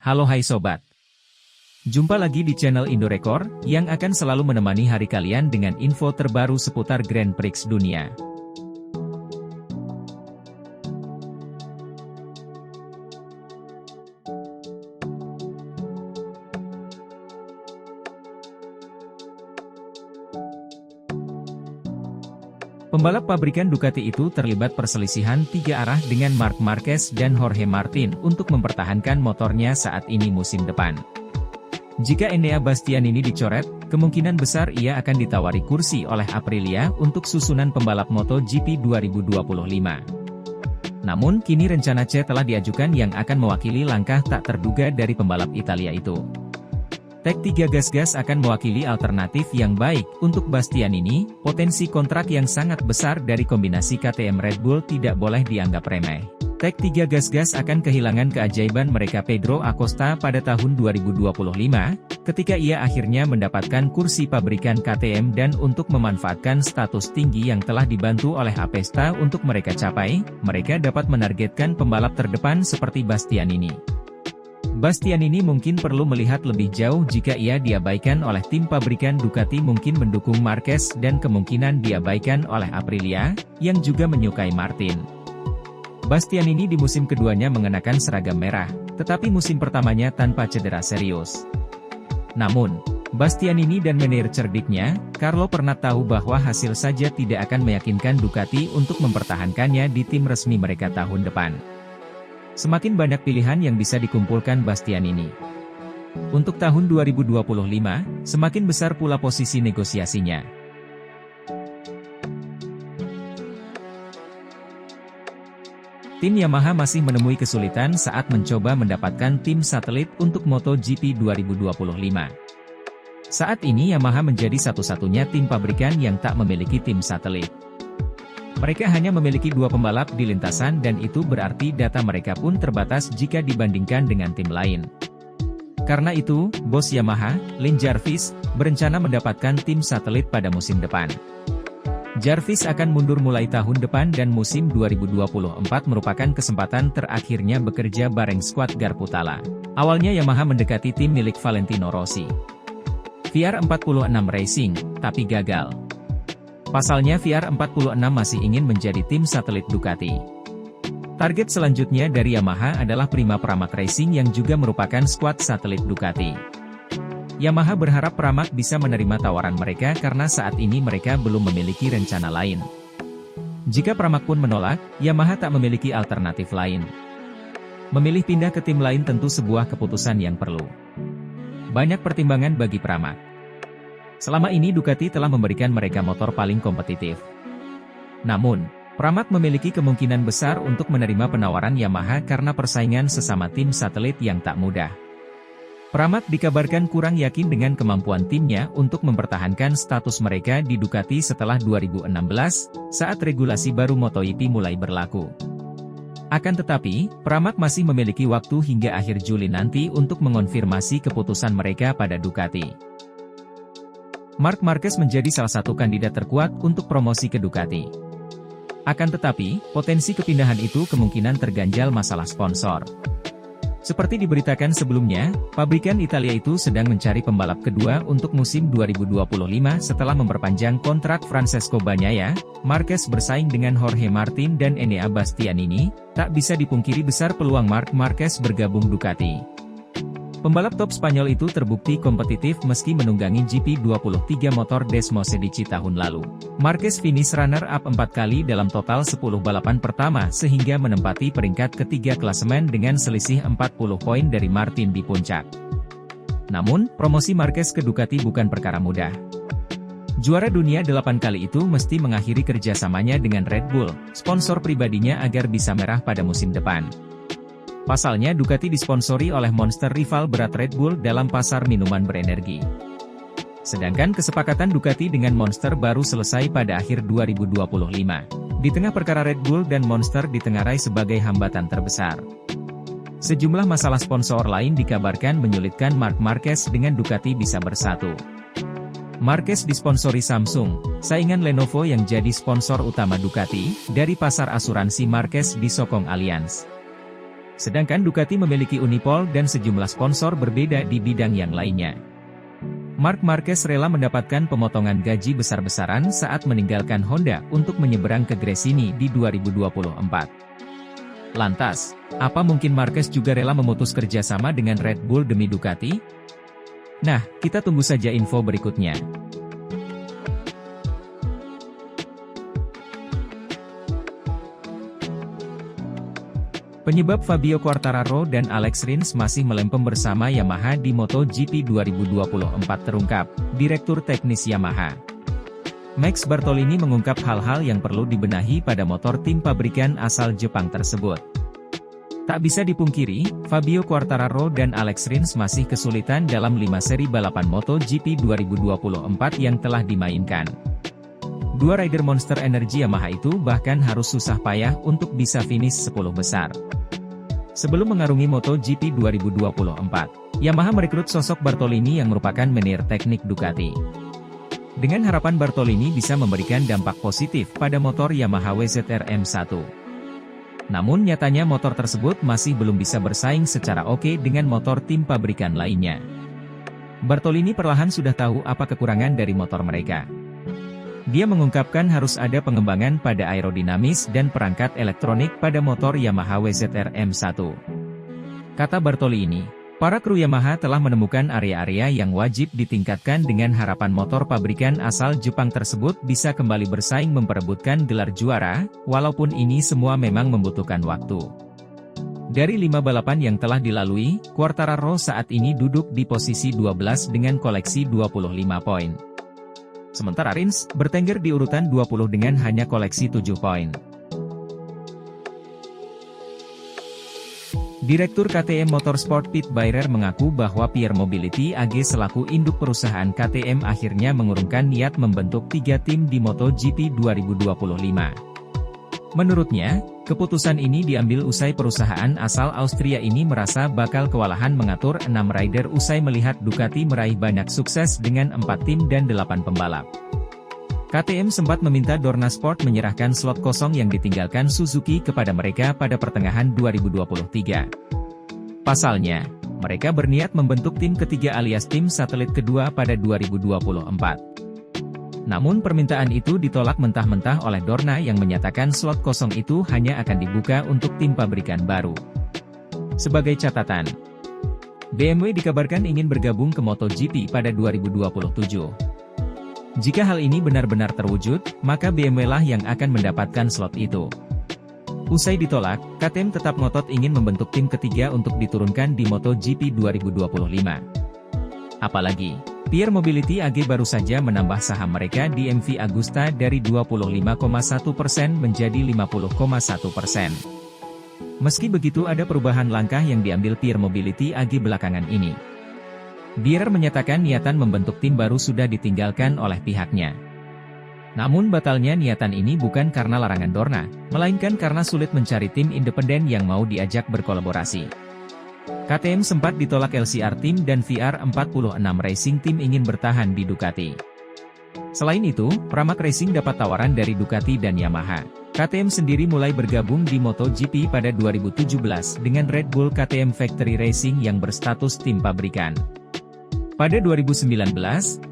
Halo hai sobat. Jumpa lagi di channel Indorekor, yang akan selalu menemani hari kalian dengan info terbaru seputar Grand Prix dunia. Pembalap pabrikan Ducati itu terlibat perselisihan 3 arah dengan Marc Marquez dan Jorge Martin untuk mempertahankan motornya saat ini musim depan. Jika Enea Bastianini dicoret, kemungkinan besar ia akan ditawari kursi oleh Aprilia untuk susunan pembalap MotoGP 2025. Namun kini rencana C telah diajukan yang akan mewakili langkah tak terduga dari pembalap Italia itu. Tech 3 Gas akan mewakili alternatif yang baik untuk Bastianini. Potensi kontrak yang sangat besar dari kombinasi KTM Red Bull tidak boleh dianggap remeh. Tech 3 Gas akan kehilangan keajaiban mereka Pedro Acosta pada tahun 2025, ketika ia akhirnya mendapatkan kursi pabrikan KTM dan untuk memanfaatkan status tinggi yang telah dibantu oleh Apesta untuk mereka capai, mereka dapat menargetkan pembalap terdepan seperti Bastianini. Bastianini mungkin perlu melihat lebih jauh jika ia diabaikan oleh tim pabrikan Ducati mungkin mendukung Marquez dan kemungkinan diabaikan oleh Aprilia, yang juga menyukai Martin. Bastianini di musim keduanya mengenakan seragam merah, tetapi musim pertamanya tanpa cedera serius. Namun, Bastianini dan manajer cerdiknya, Carlo pernah tahu bahwa hasil saja tidak akan meyakinkan Ducati untuk mempertahankannya di tim resmi mereka tahun depan. Semakin banyak pilihan yang bisa dikumpulkan Bastianini. Untuk tahun 2025, semakin besar pula posisi negosiasinya. Tim Yamaha masih menemui kesulitan saat mencoba mendapatkan tim satelit untuk MotoGP 2025. Saat ini Yamaha menjadi satu-satunya tim pabrikan yang tak memiliki tim satelit. Mereka hanya memiliki 2 pembalap di lintasan dan itu berarti data mereka pun terbatas jika dibandingkan dengan tim lain. Karena itu, bos Yamaha, Lin Jarvis, berencana mendapatkan tim satelit pada musim depan. Jarvis akan mundur mulai tahun depan dan musim 2024 merupakan kesempatan terakhirnya bekerja bareng skuad Garputala. Awalnya Yamaha mendekati tim milik Valentino Rossi, VR46 Racing, tapi gagal. Pasalnya VR46 masih ingin menjadi tim satelit Ducati. Target selanjutnya dari Yamaha adalah Prima Pramac Racing yang juga merupakan skuad satelit Ducati. Yamaha berharap Pramac bisa menerima tawaran mereka karena saat ini mereka belum memiliki rencana lain. Jika Pramac pun menolak, Yamaha tak memiliki alternatif lain. Memilih pindah ke tim lain tentu sebuah keputusan yang perlu banyak pertimbangan bagi Pramac. Selama ini Ducati telah memberikan mereka motor paling kompetitif. Namun, Pramac memiliki kemungkinan besar untuk menerima penawaran Yamaha karena persaingan sesama tim satelit yang tak mudah. Pramac dikabarkan kurang yakin dengan kemampuan timnya untuk mempertahankan status mereka di Ducati setelah 2016, saat regulasi baru MotoGP mulai berlaku. Akan tetapi, Pramac masih memiliki waktu hingga akhir Juli nanti untuk mengonfirmasi keputusan mereka pada Ducati. Marc Marquez menjadi salah satu kandidat terkuat untuk promosi ke Ducati. Akan tetapi, potensi kepindahan itu kemungkinan terganjal masalah sponsor. Seperti diberitakan sebelumnya, pabrikan Italia itu sedang mencari pembalap kedua untuk musim 2025 setelah memperpanjang kontrak Francesco Bagnaia. Marquez bersaing dengan Jorge Martin dan Enea Bastianini, tak bisa dipungkiri besar peluang Marc Marquez bergabung Ducati. Pembalap top Spanyol itu terbukti kompetitif meski menunggangi GP23 motor Desmosedici tahun lalu. Marquez finish runner-up 4 kali dalam total 10 balapan pertama sehingga menempati peringkat ketiga klasemen dengan selisih 40 poin dari Martin di puncak. Namun, promosi Marquez ke Ducati bukan perkara mudah. Juara dunia 8 kali itu mesti mengakhiri kerjasamanya dengan Red Bull, sponsor pribadinya agar bisa merah pada musim depan. Pasalnya Ducati disponsori oleh monster rival berat Red Bull dalam pasar minuman berenergi. Sedangkan kesepakatan Ducati dengan Monster baru selesai pada akhir 2025. Di tengah perkara Red Bull dan Monster ditengarai sebagai hambatan terbesar. Sejumlah masalah sponsor lain dikabarkan menyulitkan Marc Marquez dengan Ducati bisa bersatu. Marquez disponsori Samsung, saingan Lenovo yang jadi sponsor utama Ducati. Dari pasar asuransi Marquez disokong Allianz. Sedangkan Ducati memiliki Unipol dan sejumlah sponsor berbeda di bidang yang lainnya. Marc Marquez rela mendapatkan pemotongan gaji besar-besaran saat meninggalkan Honda untuk menyeberang ke Gresini di 2024. Lantas, apa mungkin Marquez juga rela memutus kerjasama dengan Red Bull demi Ducati? Nah, kita tunggu saja info berikutnya. Penyebab Fabio Quartararo dan Alex Rins masih melempem bersama Yamaha di MotoGP 2024 terungkap, Direktur Teknis Yamaha Max Bartolini mengungkap hal-hal yang perlu dibenahi pada motor tim pabrikan asal Jepang tersebut. Tak bisa dipungkiri, Fabio Quartararo dan Alex Rins masih kesulitan dalam 5 seri balapan MotoGP 2024 yang telah dimainkan. Dua rider monster energi Yamaha itu bahkan harus susah payah untuk bisa finish 10 besar. Sebelum mengarungi MotoGP 2024, Yamaha merekrut sosok Bartolini yang merupakan menir teknik Ducati. Dengan harapan Bartolini bisa memberikan dampak positif pada motor Yamaha WZR M1. Namun nyatanya motor tersebut masih belum bisa bersaing secara oke dengan motor tim pabrikan lainnya. Bartolini perlahan sudah tahu apa kekurangan dari motor mereka. Dia mengungkapkan harus ada pengembangan pada aerodinamis dan perangkat elektronik pada motor Yamaha WZR M1. Kata Bartolini, para kru Yamaha telah menemukan area-area yang wajib ditingkatkan dengan harapan motor pabrikan asal Jepang tersebut bisa kembali bersaing memperebutkan gelar juara, walaupun ini semua memang membutuhkan waktu. Dari 5 balapan yang telah dilalui, Quartararo saat ini duduk di posisi 12 dengan koleksi 25 poin. Sementara Rins bertengger di urutan 20 dengan hanya koleksi 7 poin. Direktur KTM Motorsport Pete Beirer mengaku bahwa Pierre Mobility AG selaku induk perusahaan KTM akhirnya mengurungkan niat membentuk 3 tim di MotoGP 2025. Menurutnya, keputusan ini diambil usai perusahaan asal Austria ini merasa bakal kewalahan mengatur 6 rider usai melihat Ducati meraih banyak sukses dengan 4 tim dan 8 pembalap. KTM sempat meminta Dorna Sport menyerahkan slot kosong yang ditinggalkan Suzuki kepada mereka pada pertengahan 2023. Pasalnya, mereka berniat membentuk tim ketiga alias tim satelit kedua pada 2024. Namun permintaan itu ditolak mentah-mentah oleh Dorna yang menyatakan slot kosong itu hanya akan dibuka untuk tim pabrikan baru. Sebagai catatan, BMW dikabarkan ingin bergabung ke MotoGP pada 2027. Jika hal ini benar-benar terwujud, maka BMW lah yang akan mendapatkan slot itu. Usai ditolak, KTM tetap ngotot ingin membentuk tim ketiga untuk diturunkan di MotoGP 2025. Apalagi, Pierre Mobility AG baru saja menambah saham mereka di MV Agusta dari 25,1% menjadi 50,1%. Meski begitu ada perubahan langkah yang diambil Pierre Mobility AG belakangan ini. Beirer menyatakan niatan membentuk tim baru sudah ditinggalkan oleh pihaknya. Namun batalnya niatan ini bukan karena larangan Dorna, melainkan karena sulit mencari tim independen yang mau diajak berkolaborasi. KTM sempat ditolak LCR Team dan VR46 Racing Team ingin bertahan di Ducati. Selain itu, Pramac Racing dapat tawaran dari Ducati dan Yamaha. KTM sendiri mulai bergabung di MotoGP pada 2017 dengan Red Bull KTM Factory Racing yang berstatus tim pabrikan. Pada 2019,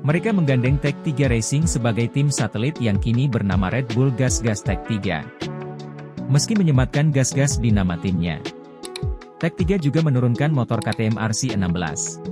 mereka menggandeng Tech 3 Racing sebagai tim satelit yang kini bernama Red Bull Gas Gas Tech 3. Meski menyematkan gas-gas di nama timnya, Tech 3 juga menurunkan motor KTM RC16.